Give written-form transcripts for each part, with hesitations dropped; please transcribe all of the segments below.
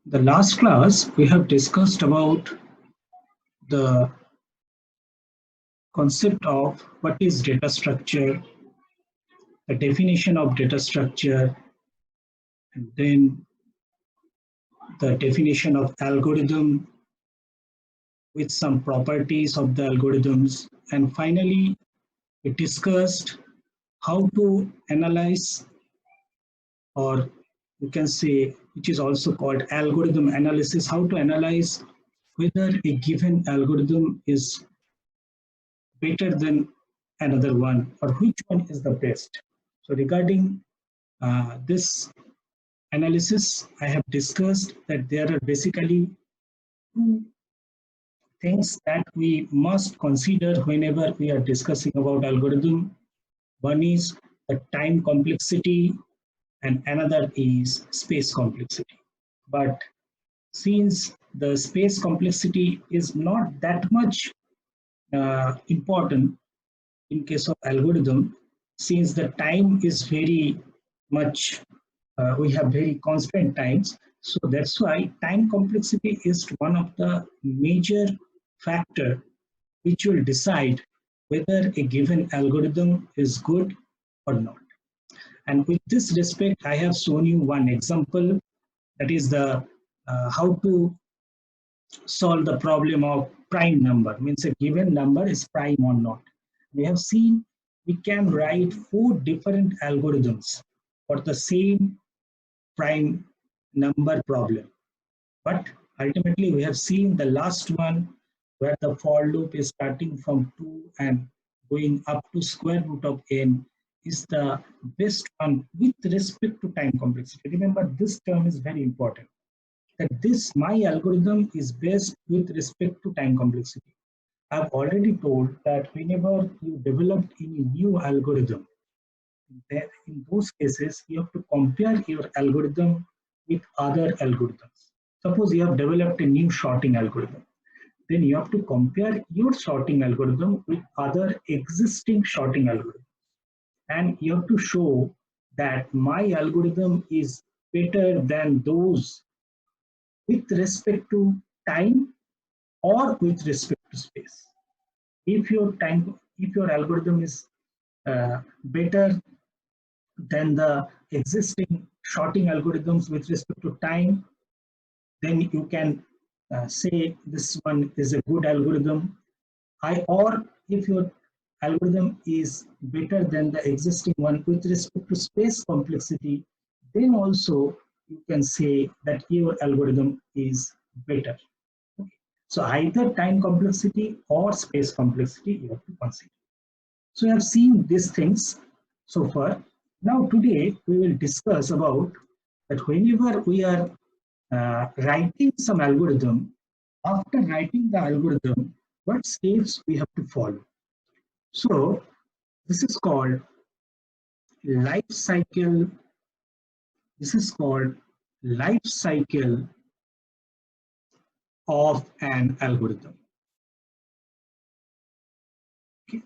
The last class we have discussed about the concept of what is data structure, the definition of data structure, and then the definition of algorithm with some properties of the algorithms. And finally, we discussed how to analyze, or you can say, which is also called algorithm analysis, how to analyze whether a given algorithm is better than another one or which one is the best. So regarding this analysis, I have discussed that there are basically two things that we must consider whenever we are discussing about algorithm. One is the time complexity and another is space complexity. But since the space complexity is not that much important in case of algorithm, since the time is very much, we have very constant times. So that's why time complexity is one of the major factor which will decide whether a given algorithm is good or not. And with this respect, I have shown you one example, that is the how to solve the problem of prime number, means a given number is prime or not. We have seen we can write 4 different algorithms for the same prime number problem. But ultimately, we have seen the last one where the for loop is starting from 2 and going up to square root of n is the best one with respect to time complexity. Remember, this term is very important, that this my algorithm is best with respect to time complexity. I've already told that whenever you develop any new algorithm, in those cases, you have to compare your algorithm with other algorithms. Suppose you have developed a new sorting algorithm, then you have to compare your sorting algorithm with other existing sorting algorithms. And you have to show that my algorithm is better than those with respect to time or with respect to space. If your algorithm is better than the existing sorting algorithms with respect to time, then you can say this one is a good algorithm. Or if your algorithm is better than the existing one with respect to space complexity, then also you can say that your algorithm is better. Okay. So either time complexity or space complexity you have to consider. So you have seen these things so far. Now today we will discuss about that whenever we are writing some algorithm, after writing the algorithm, what steps we have to follow. So this is called life cycle. This is called life cycle of an algorithm. Okay.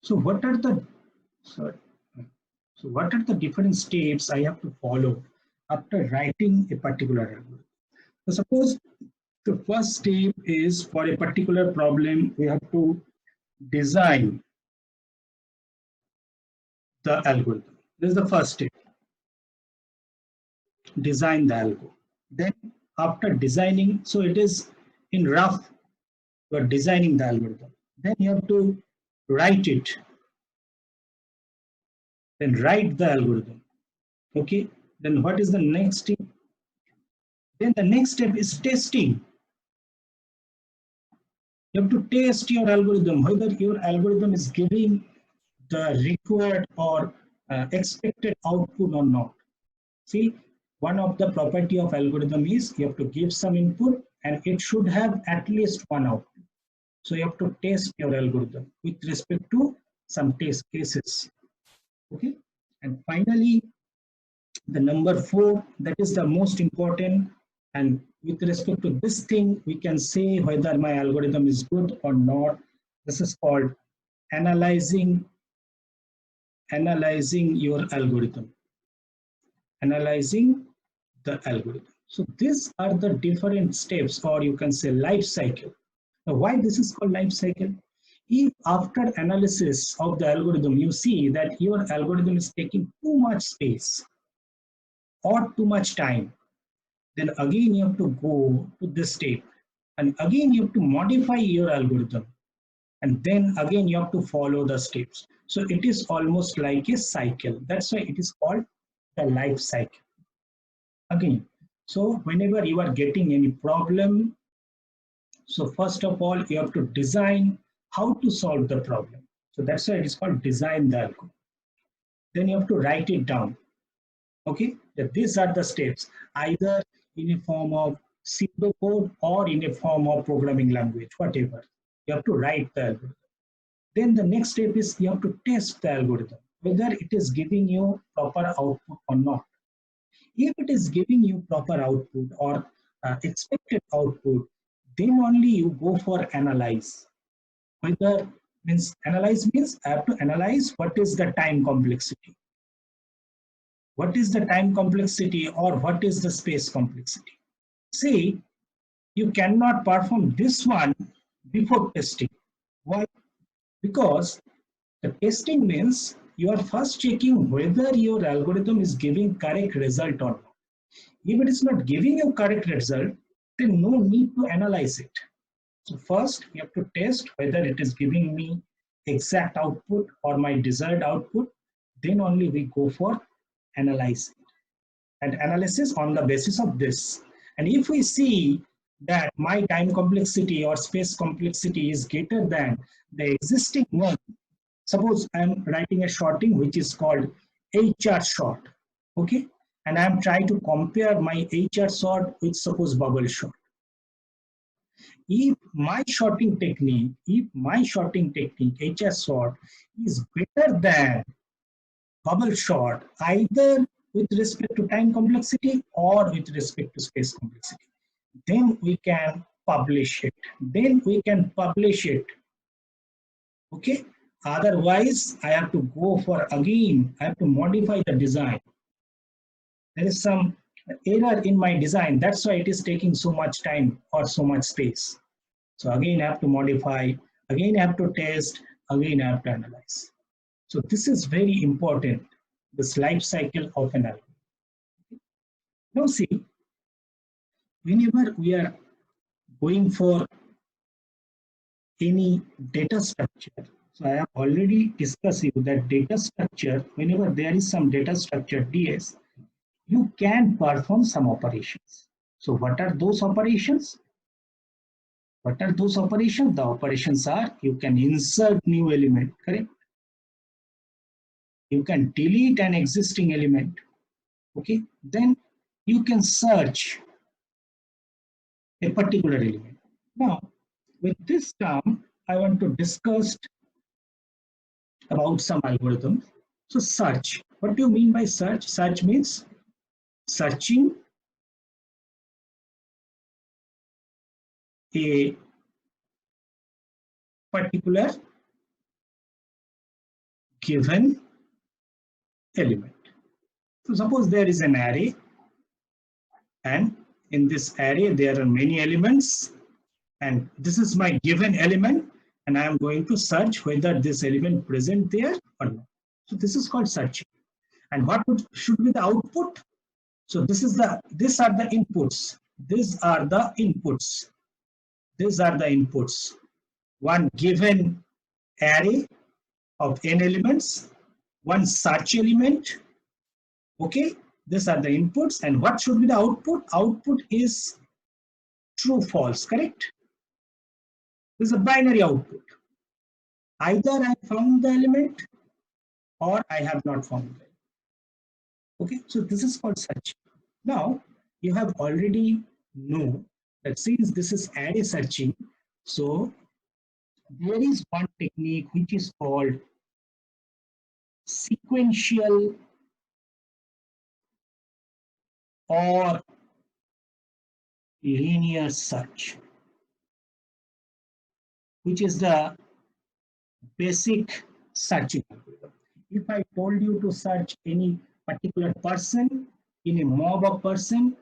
So what are the what are the different steps I have to follow after writing a particular algorithm? So suppose the first step is, for a particular problem, we have to design the algorithm. This is the first step. Design the algo. Then after designing, so it is in rough, you are designing the algorithm. Then you have to write it. Then write the algorithm. Okay. Then what is the next step? Then the next step is testing. You have to test your algorithm, whether your algorithm is giving the required or expected output or not. See, one of the property of algorithm is you have to give some input and it should have at least one output. So you have to test your algorithm with respect to some test cases. Okay. And finally, the number 4, that is the most important. And with respect to this thing, we can say whether my algorithm is good or not. This is called analyzing analyzing your algorithm. Analyzing the algorithm. So these are the different steps, or you can say life cycle. Now, why this is called life cycle? If after analysis of the algorithm, you see that your algorithm is taking too much space or too much time, then again you have to go to this step, and again you have to modify your algorithm, and then again you have to follow the steps. So it is almost like a cycle. That's why it is called the life cycle. Again, so whenever you are getting any problem, so first of all, you have to design how to solve the problem. So that's why it is called design the algorithm. Then you have to write it down. Okay, these are the steps, either in a form of pseudocode or in a form of programming language, whatever. You have to write the algorithm. Then the next step is you have to test the algorithm, whether it is giving you proper output or not. If it is giving you proper output or expected output, then only you go for analyze. Whether means analyze means I have to analyze what is the time complexity. What is the time complexity or what is the space complexity? See, you cannot perform this one before testing. Why? Because the testing means you are first checking whether your algorithm is giving correct result or not. If it is not giving you correct result, then no need to analyze it. So first you have to test whether it is giving me exact output or my desired output. Then only we go for analyze and analysis on the basis of this. And if we see that my time complexity or space complexity is greater than the existing one, suppose I'm writing a shorting which is called HR short, okay, and I'm trying to compare my HR short with suppose bubble short. If my shorting technique HR short is greater than bubble short, either with respect to time complexity or with respect to space complexity, then we can publish it. Okay. Otherwise, I have to go for again, I have to modify the design. There is some error in my design. That's why it is taking so much time or so much space. So again, I have to modify, again, I have to test, again, I have to analyze. So this is very important, this life cycle of an algorithm. Now see, whenever we are going for any data structure, so I have already discussed you that data structure, whenever there is some data structure DS, you can perform some operations. So what are those operations? The operations are, you can insert new element, correct? You can delete an existing element, okay? Then you can search a particular element. Now, with this term, I want to discuss about some algorithms. So search, what do you mean by search? Search means searching a particular given element. So suppose there is an array, and in this array there are many elements, and this is my given element, and I am going to search whether this element present there or not. So this is called searching. And what should be the output? So these are the inputs. These are the inputs. One given array of n elements, one search element. Okay, these are the inputs. And what should be the output? Output is true, false, correct? This is a binary output. Either I found the element or I have not found it. Okay, so this is called search. Now, you have already know that since this is array searching, so there is one technique which is called sequential or linear search, which is the basic searching algorithm. If I told you to search any particular person in a mob of person,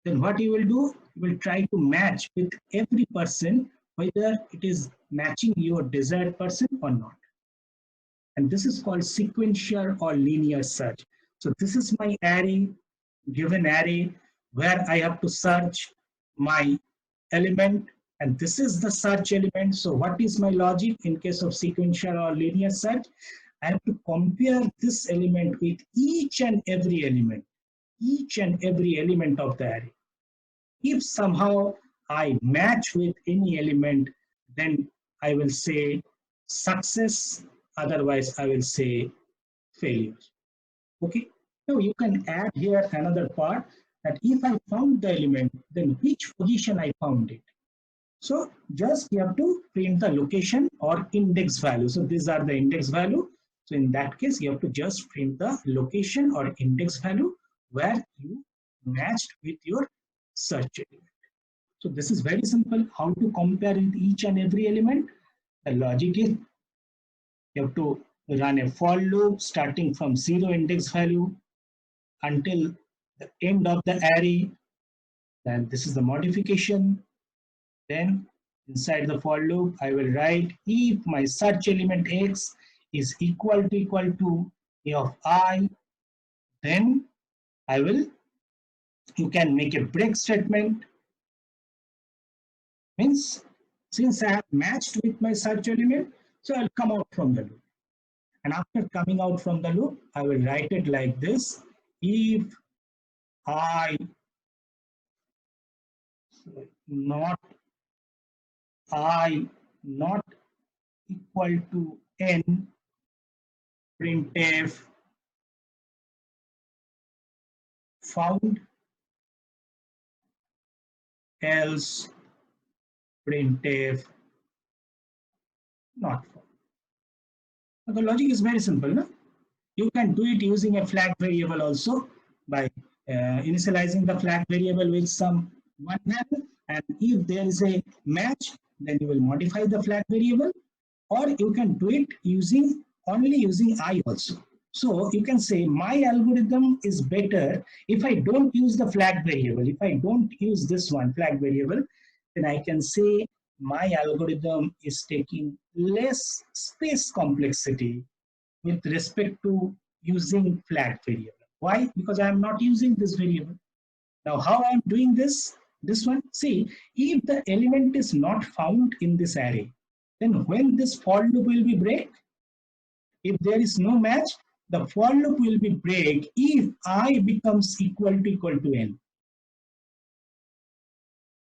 then what you will do? You will try to match with every person whether it is matching your desired person or not. And this is called sequential or linear search. So this is my array, given array, where I have to search my element, and this is the search element. So what is my logic in case of sequential or linear search? I have to compare this element with each and every element of the array. If somehow I match with any element, then I will say success, otherwise I will say failure. Okay. Now you can add here another part, that if I found the element, then which position I found it. So just you have to print the location or index value. So these are the index value. So in that case, you have to just print the location or index value where you matched with your search element. So this is very simple. How to compare with each and every element? The logic is you have to run a for loop starting from 0 index value until the end of the array. Then this is the modification. Then inside the for loop, I will write if my search element x is equal to a of I, then I will, you can make a break statement. Means since I have matched with my search element, so I'll come out from the loop. And after coming out from the loop, I will write it like this. If I not equal to n, printf found, else printf not found. The logic is very simple. No? You can do it using a flag variable also by initializing the flag variable with some one value, and if there is a match, then you will modify the flag variable, or you can do it only using I also. So you can say my algorithm is better if I don't use the flag variable. If I don't use this one flag variable, then I can say my algorithm is taking less space complexity with respect to using flag variable. Why? Because I am not using this variable. Now, how I am doing this? This one, see, if the element is not found in this array, then when this for loop will be break, if there is no match, the for loop will be break if I becomes equal to n.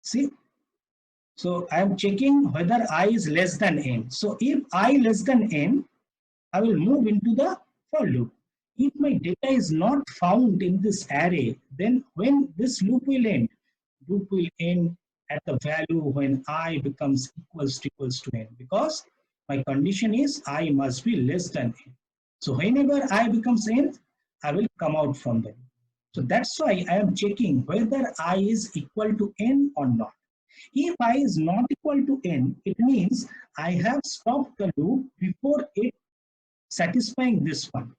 See, so I am checking whether I is less than n. So if I less than n, I will move into the for loop. If my data is not found in this array, then when this loop will end at the value when I becomes equals to n, because my condition is I must be less than n. So whenever I becomes n, I will come out from them. So that's why I am checking whether I is equal to n or not. If I is not equal to n, it means I have stopped the loop before it satisfying this one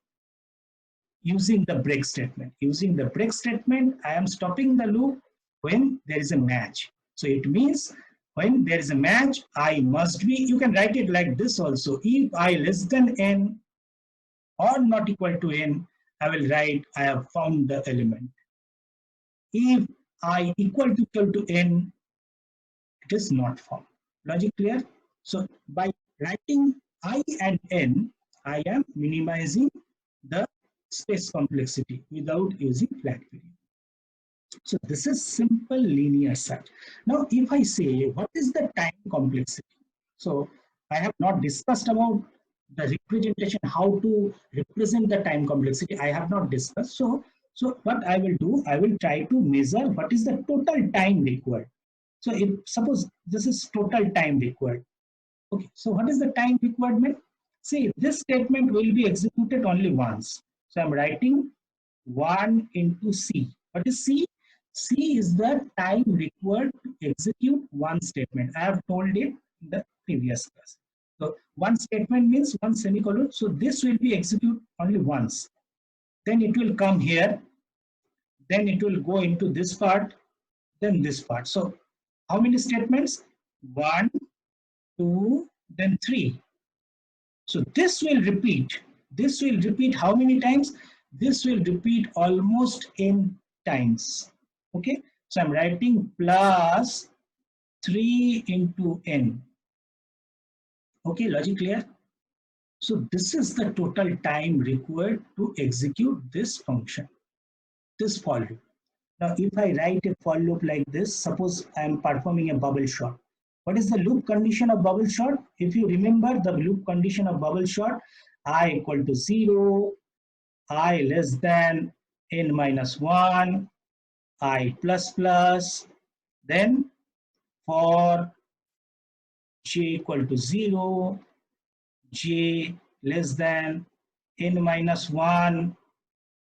using the break statement. Using the break statement, I am stopping the loop when there is a match. So it means when there is a match, I must be, you can write it like this also. If I less than n or not equal to n, I will write I have found the element. If I equal to n, it is not found. Logic clear? So by writing I and n, I am minimizing the space complexity without using flag variable. So this is simple linear search. Now, if I say what is the time complexity? So I have not discussed about the representation, how to represent the time complexity. I have not discussed. So what I will do, I will try to measure what is the total time required. So if suppose this is total time required. Okay, so what is the time requirement? See, this statement will be executed only once. So I'm writing 1 into C. What is C? C is the time required to execute one statement. I have told it in the previous class. So one statement means one semicolon. So this will be executed only once. Then it will come here. Then it will go into this part. Then this part. So how many statements? 1, 2, then 3. So this will repeat. This will repeat how many times? This will repeat almost n times. Okay. So I'm writing plus 3 into n. Okay, logic clear? So this is the total time required to execute this function, this for loop. Now, if I write a for loop like this, suppose I am performing a bubble shot. What is the loop condition of bubble shot? If you remember the loop condition of bubble shot, I equal to 0, I less than n minus 1, I plus plus, then for j equal to 0, j less than n minus 1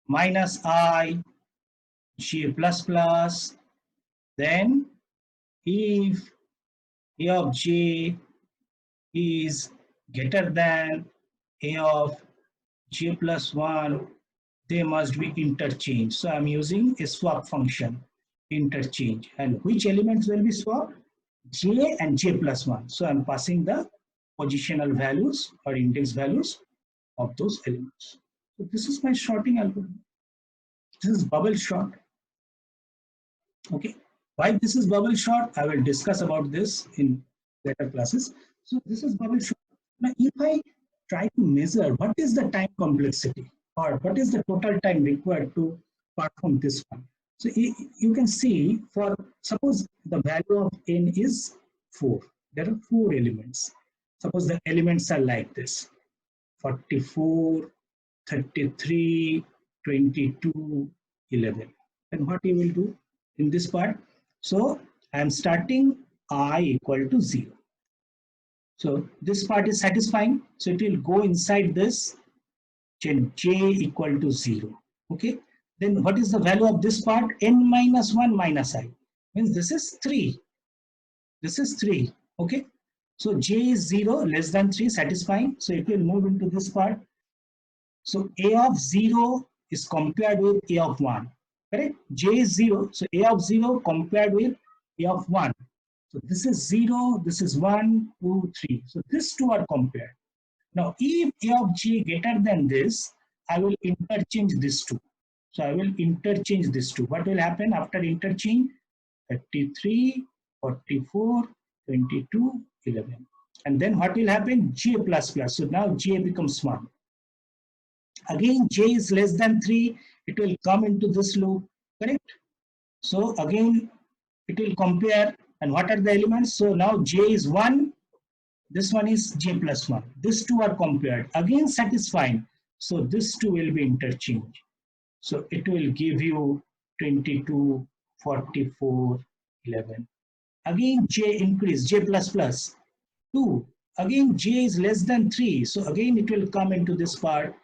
minus I, j plus plus, then if a of j is greater than a of j plus 1, they must be interchanged. So I'm using a swap function, interchange. And which elements will be swapped? J and j plus 1. So I'm passing the positional values or index values of those elements. So this is my sorting algorithm. This is bubble sort. Okay. Why this is bubble sort? I will discuss about this in later classes. So this is bubble sort. Now, if I try to measure what is the time complexity or what is the total time required to perform this one. So you can see, for suppose the value of n is 4. There are 4 elements. Suppose the elements are like this: 44, 33, 22, 11. Then what you will do in this part? So I am starting I equal to 0. So this part is satisfying. So it will go inside this j equal to 0. Okay. Then what is the value of this part? N minus 1 minus I. Means this is 3. This is 3. Okay. So j is 0, less than 3, satisfying. So it will move into this part. So a of 0 is compared with a of 1. Correct? J is 0. So a of 0 compared with a of 1. So this is 0, this is 1, 2, 3. So these two are compared. Now, if a of j greater than this, I will interchange these two. So I will interchange these two. What will happen after interchange? 33, 44, 22, 11. And then what will happen? J plus plus. So now j becomes 1. Again, j is less than 3. It will come into this loop. Correct? So again, it will compare. And what are the elements? So now j is 1. This one is j plus 1. These two are compared. Again, satisfying. So these two will be interchanged. So it will give you 22, 44, 11. Again, j increase, j plus plus 2. Again, j is less than 3. So again, it will come into this part.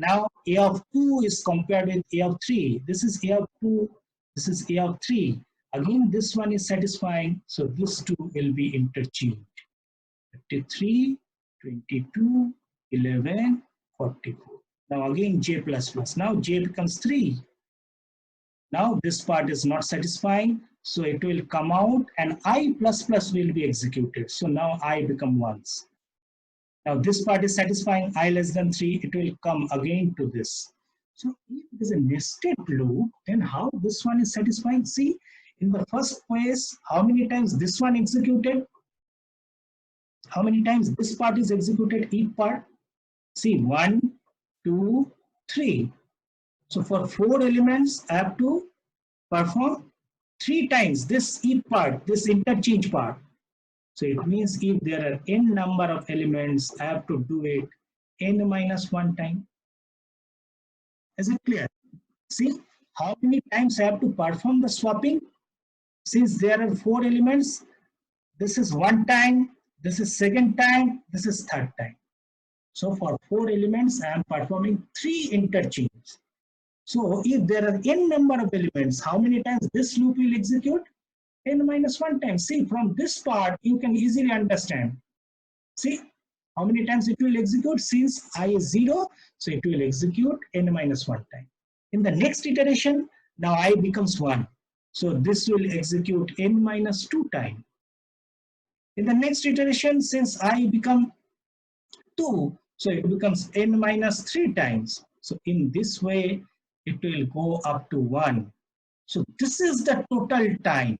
Now, a of 2 is compared with a of 3. This is a of 2. This is a of 3. Again, this one is satisfying. So these two will be interchanged. 33, 22, 11, 44. Now again j plus plus. Now j becomes 3. Now this part is not satisfying. So it will come out and I plus plus will be executed. So now I become 1s. Now this part is satisfying, I less than 3. It will come again to this. So if it is a nested loop, then how this one is satisfying? See, in the first place, how many times this one executed? How many times this part is executed, each part? See, 1, 2, 3. So for 4 elements, I have to perform 3 times this each part, this interchange part. So it means if there are n number of elements, I have to do it n minus 1 time. Is it clear? See, how many times I have to perform the swapping? Since there are 4 elements, this is 1 time, this is 2nd time, this is 3rd time. So for 4 elements, I am performing 3 interchanges. So if there are n number of elements, how many times this loop will execute? N minus 1 times. See, from this part, you can easily understand. See, How many times it will execute? Since I is 0, so it will execute n minus 1 time. In the next iteration, now I becomes 1. So this will execute n minus 2 time. In the next iteration, since I become 2, so it becomes n minus 3 times. So in this way, it will go up to 1. So this is the total time.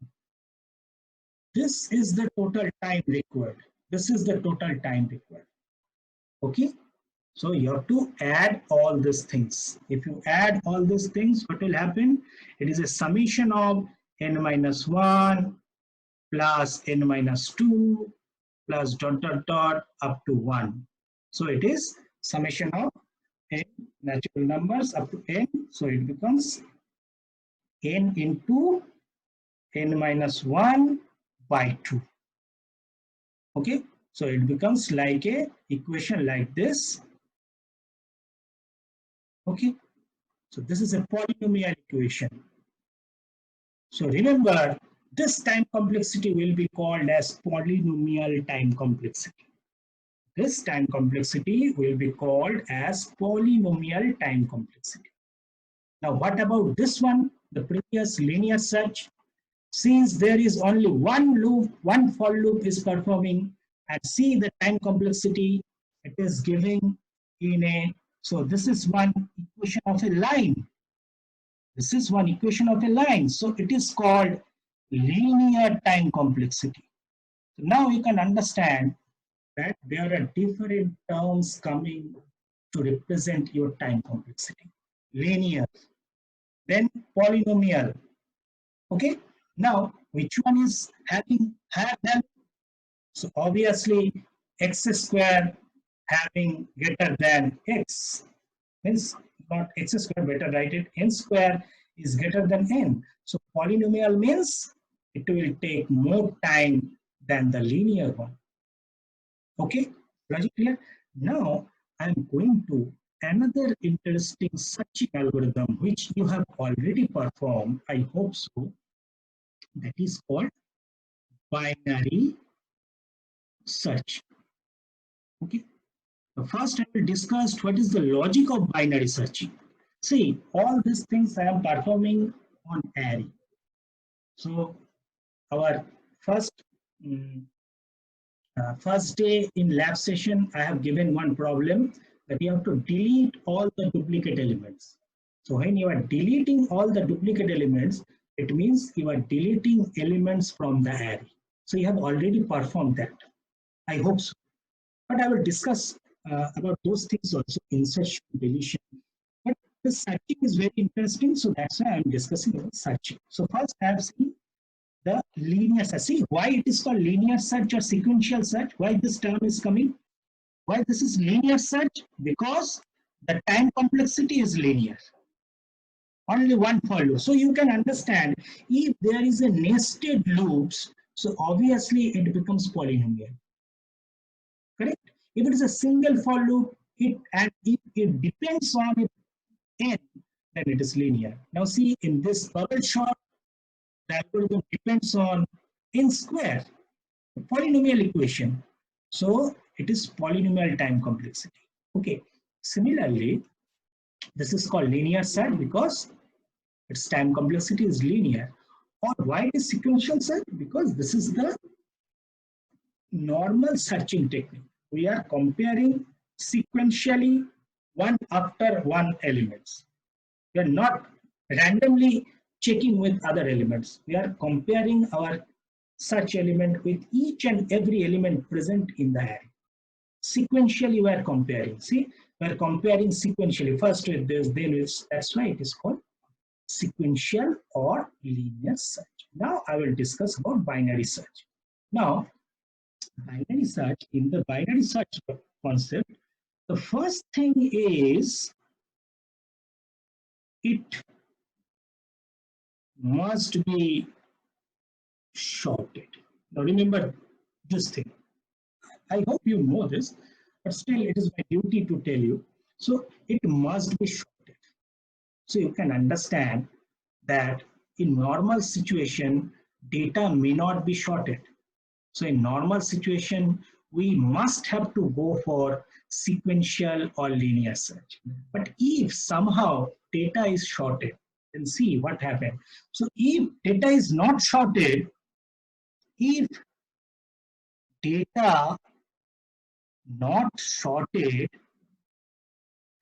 This is the total time required. This is the total time required. Okay. So you have to add all these things. If you add all these things, what will happen? It is a summation of n minus 1 plus n minus 2 plus dot dot dot up to 1. So it is summation of n natural numbers up to n. So it becomes n into n minus 1 by 2. Okay, so it becomes like a equation like this. Okay, so this is a polynomial equation. So remember, this time complexity will be called as polynomial time complexity. This time complexity will be called as polynomial time complexity. Now, what about this one, the previous linear search? Since there is only one loop, one for loop is performing, and see the time complexity it is giving in a, so this is one equation of a line. This is one equation of a line. So it is called linear time complexity. So now you can understand that there are different terms coming to represent your time complexity. Linear, then polynomial. Okay, now which one is having higher value? So obviously x square having greater than x, means not x square, better write it, n square is greater than n. So polynomial means it will take more time than the linear one. Okay, logic clear? Now I'm going to another interesting searching algorithm which you have already performed, I hope so. That is called binary search. Okay. First, I will discuss what is the logic of binary searching. See, all these things I am performing on array. So, our first day in lab session, I have given one problem that you have to delete all the duplicate elements. So, when you are deleting all the duplicate elements, it means you are deleting elements from the array. So, you have already performed that. I hope so. But I will discuss about those things also, insertion, deletion. But the searching is very interesting, so that's why I'm discussing about searching. So first I have seen the linear search. See why it is called linear search or sequential search, why this term is coming. Why this is linear search? Because the time complexity is linear. Only one for loop. So you can understand if there is a nested loops, so obviously it becomes polynomial. Correct? If it is a single for loop, and if it depends on n, then it is linear. Now see, in this bubble shot, the algorithm depends on n square, polynomial equation. So it is polynomial time complexity. Okay. Similarly, this is called linear search because its time complexity is linear. Or why it is sequential search? Because this is the normal searching technique. We are comparing sequentially one after one elements. We are not randomly checking with other elements. We are comparing our search element with each and every element present in the array. Sequentially we are comparing. See, we are comparing sequentially. First with this, then with, that's why it is called sequential or linear search. Now I will discuss about binary search. Now, binary search, in the binary search concept, the first thing is it must be shorted. Now remember this thing. I hope you know this, but still it is my duty to tell you. So it must be shorted. So you can understand that in normal situation, data may not be shorted. So in normal situation, we must have to go for sequential or linear search. But if somehow data is shorted, then see what happened. So if data is not shorted, if data not shorted,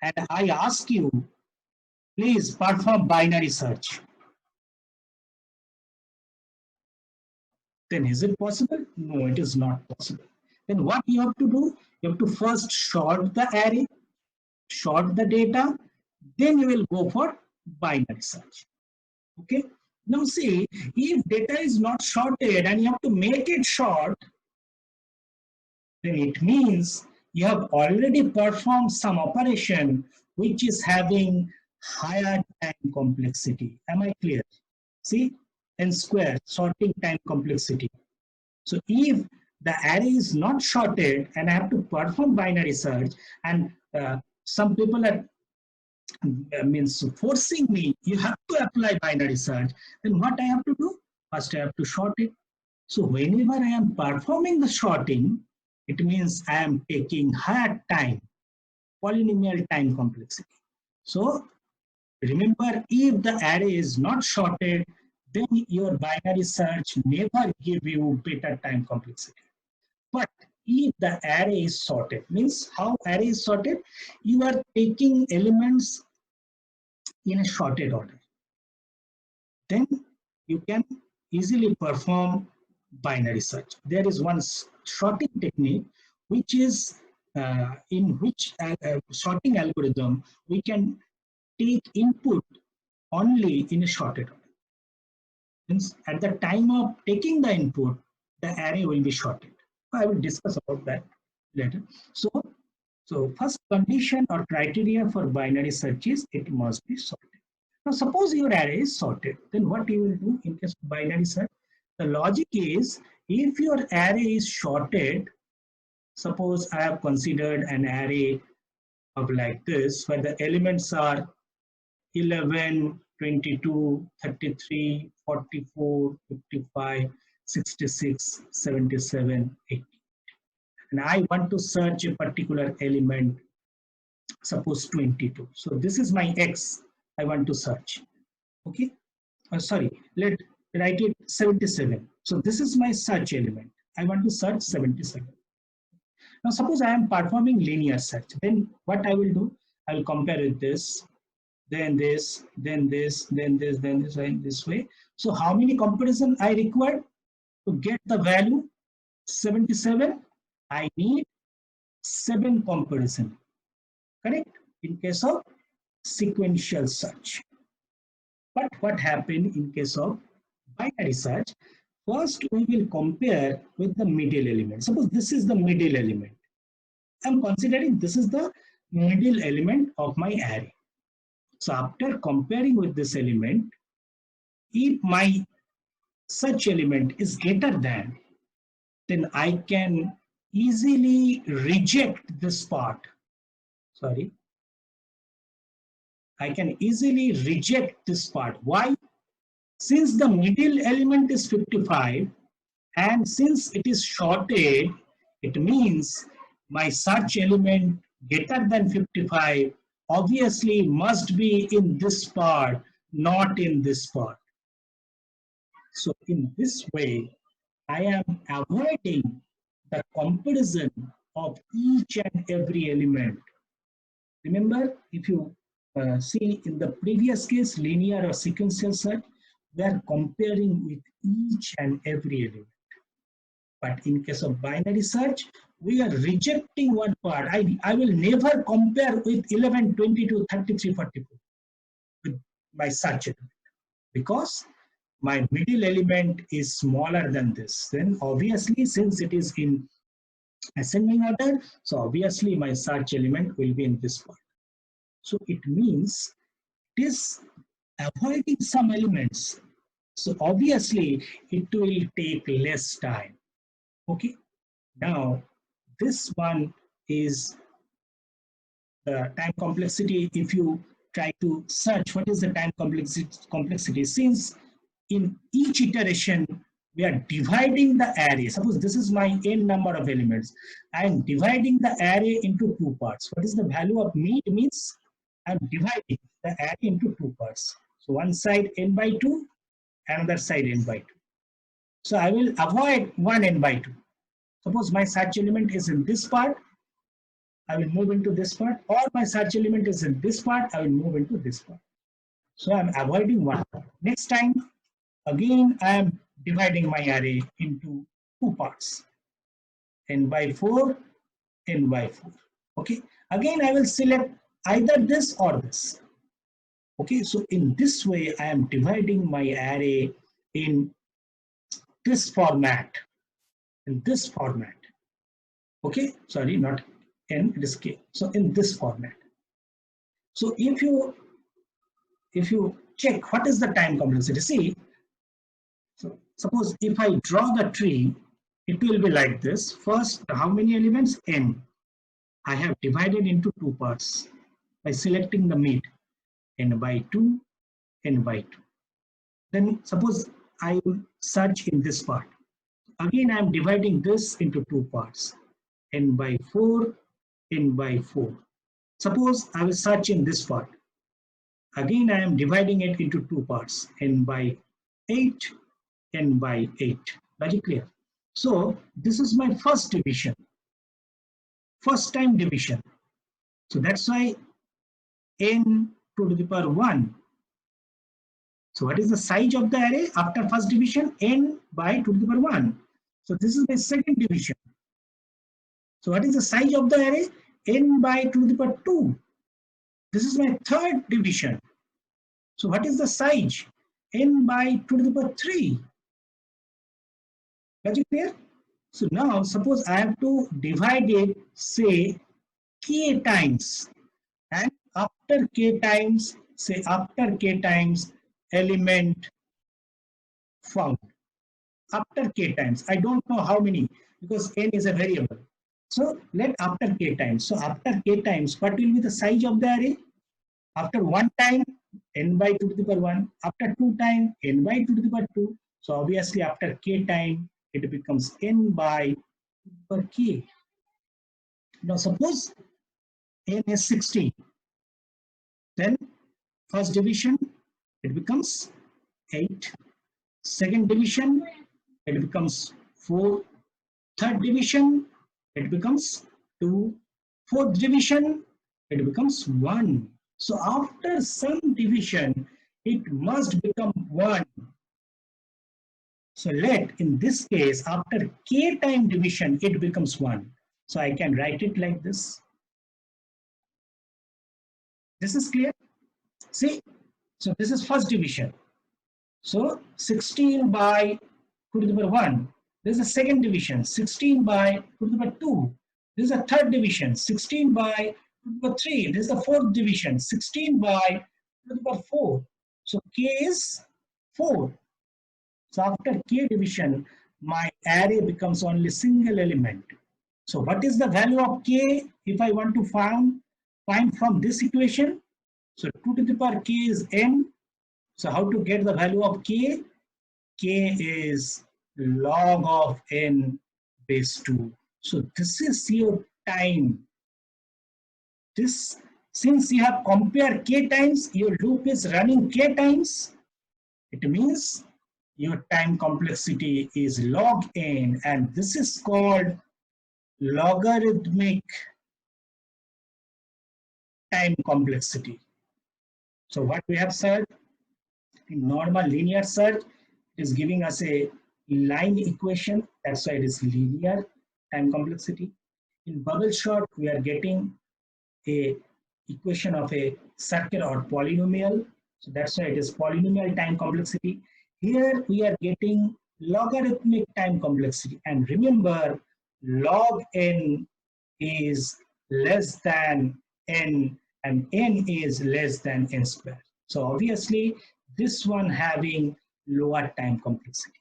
and I ask you, please perform binary search, then is it possible? No, it is not possible. Then what you have to do? You have to first short the array, short the data, then you will go for binary search. Okay. Now see, if data is not shorted and you have to make it short, then it means you have already performed some operation which is having higher time complexity. Am I clear? See, n square, sorting time complexity. So if the array is not shorted and I have to perform binary search, and some people are means forcing me, you have to apply binary search, then what I have to do? First I have to short it. So whenever I am performing the sorting, it means I am taking higher time, polynomial time complexity. So remember, if the array is not sorted, then your binary search never give you better time complexity. But if the array is sorted, means how array is sorted? You are taking elements in a sorted order. Then you can easily perform binary search. There is one sorting technique which is in which sorting algorithm we can take input only in a sorted order. Means at the time of taking the input, the array will be sorted. I will discuss about that later. So first condition or criteria for binary search is it must be sorted. Now suppose your array is sorted, then what you will do in case of binary search? The logic is if your array is sorted, suppose I have considered an array of like this where the elements are 11, 22, 33, 44, 55, 66, 77, 80. And I want to search a particular element, suppose 22. So this is my X I want to search. Okay. Sorry, let write it 77. So this is my search element. I want to search 77. Now suppose I am performing linear search. Then what I will do? I will compare with this, then this, then this, then this, then this, and this way. So how many comparison I require to get the value 77? I need 7 comparison. Correct? In case of sequential search. But what happened in case of binary search? First, we will compare with the middle element. Suppose this is the middle element. I'm considering this is the middle element of my array. So after comparing with this element, if my search element is greater than, then I can easily reject this part. Sorry. I can easily reject this part. Why? Since the middle element is 55 and since it is sorted, it means my search element greater than 55 obviously must be in this part, not in this part. So in this way, I am avoiding the comparison of each and every element. Remember, if you see in the previous case, linear or sequential search, we are comparing with each and every element. But in case of binary search, we are rejecting one part. I will never compare with 11, 22, 33, 44 with my search element because my middle element is smaller than this. Then obviously, since it is in ascending order, so obviously my search element will be in this part. So it means it is avoiding some elements. So obviously it will take less time. Okay. Now this one is the time complexity. If you try to search what is the time complexity, since in each iteration we are dividing the array. Suppose this is my n number of elements. I am dividing the array into two parts. What is the value of mean? Means I am dividing the array into two parts. So one side n by 2, another side n by 2. So I will avoid one n by 2. Suppose my search element is in this part, I will move into this part, or my search element is in this part, I will move into this part. So I'm avoiding one. Next time, again, I am dividing my array into two parts, n by 4, n by 4. Okay, again, I will select either this or this. Okay, so in this way, I am dividing my array in this format, Okay, sorry, not n, it is k. So in this format. So if you check what is the time complexity, see, so suppose if I draw the tree, it will be like this. First, how many elements? N. I have divided into two parts by selecting the mid, n by 2, n by 2. Then suppose I will search in this part. Again, I am dividing this into two parts, n by 4, n by 4. Suppose I will search in this part. Again, I am dividing it into two parts, n by 8, n by 8. Very clear. So this is my first division, first time division. So that's why n to the power 1. So what is the size of the array after first division? N by 2 to the power 1. So this is my second division. So what is the size of the array? N by 2 to the power 2. This is my third division. So what is the size? N by 2 to the power 3. Is it clear? So now suppose I have to divide it, say, k times. And after k times, say after k times, element found. After k times, I don't know how many because n is a variable. So let after k times. So after k times, what will be the size of the array? After one time, n by 2 to the power 1. After two times, n by 2 to the power 2. So obviously after k time, it becomes n by 2 to the power k. Now suppose n is 16. Then first division, it becomes 8. Second division, it becomes 4. Third division, it becomes 2. Fourth division, it becomes 1. So after some division, it must become 1. So let, in this case, after k time division, it becomes 1. So I can write it like this. This is clear? See, so this is first division. So 16 by 2 to the power 1. This is the second division, 16 by 2 to the power 2. This is the third division, 16 by 2 to the power 3. This is the fourth division, 16 by 2 to the power 4. So k is 4. So after k division, my array becomes only single element. So what is the value of k if I want to find from this equation? So 2 to the power k is n. So how to get the value of k? K is log of n base 2. So this is your time. This, since you have compared k times, your loop is running k times. It means your time complexity is log n, and this is called logarithmic time complexity. So what we have said, in normal linear search, it is giving us a line equation. That's why it is linear time complexity. In bubble sort, we are getting a equation of a circle or polynomial. So that's why it is polynomial time complexity. Here we are getting logarithmic time complexity. And remember, log n is less than n, and n is less than n square. So obviously, this one having lower time complexity.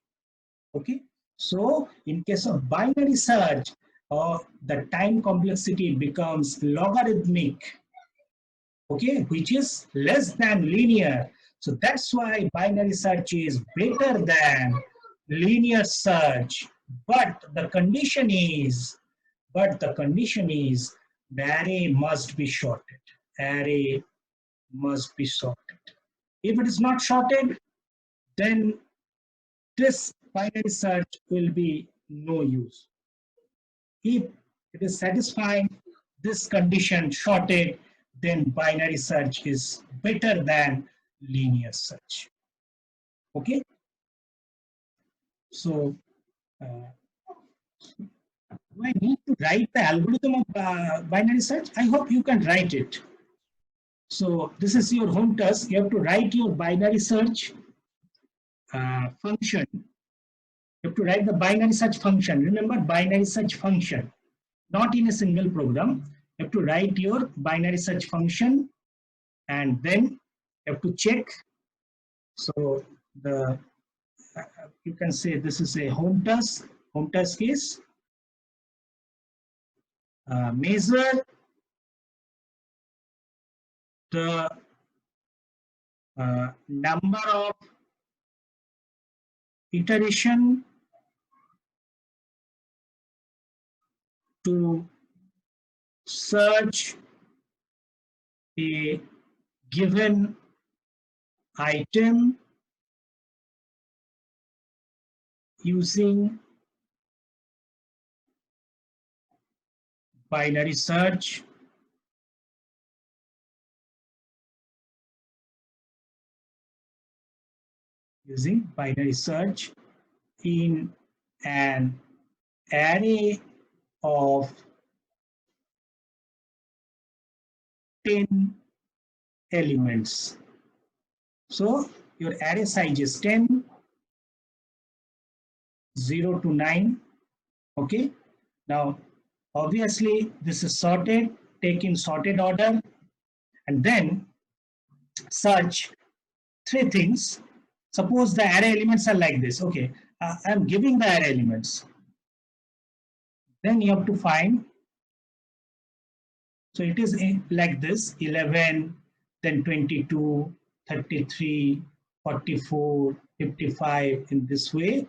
Okay. So in case of binary search, the time complexity becomes logarithmic, okay, which is less than linear. So that's why binary search is better than linear search, but the condition is the array must be sorted. Array must be sorted. If it is not sorted, then this binary search will be no use. If it is satisfying this condition sorted, then binary search is better than linear search. Okay. So do I need to write the algorithm of binary search? I hope you can write it. So this is your home task. You have to write your binary search function. You have to write the binary search function. Remember, binary search function, not in a single program. You have to write your binary search function, and then you have to check. So the you can say this is a home task. Home task is measure the number of iteration to search a given item using binary search in an array of 10 elements. So your array size is 10, 0 to 9. Okay. Now, obviously, this is sorted, take in sorted order, and then search 3 things. Suppose the array elements are like this. Okay, I'm giving the array elements. Then you have to find. So it is like this: 11, then 22, 33, 44, 55. In this way,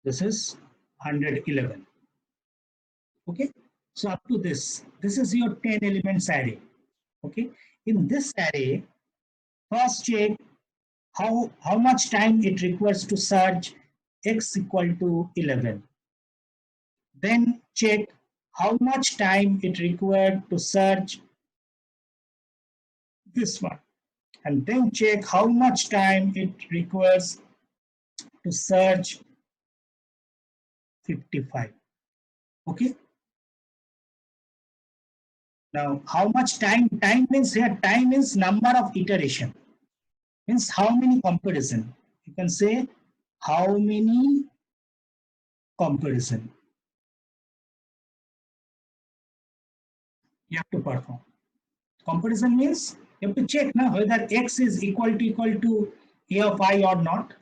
this is 111. Okay, so up to this is your 10 elements array. Okay, in this array, first check how much time it requires to search x equal to 11. Then check how much time it required to search this one. And then check how much time it requires to search 55. Okay. Now, how much time? Time means here, time means number of iteration. Means how many comparison. You can say how many comparison you have to perform. Comparison means you have to check now whether x is equal to a of I or not.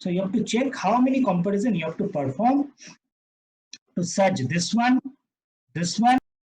So you have to check how many comparison you have to perform to search this one,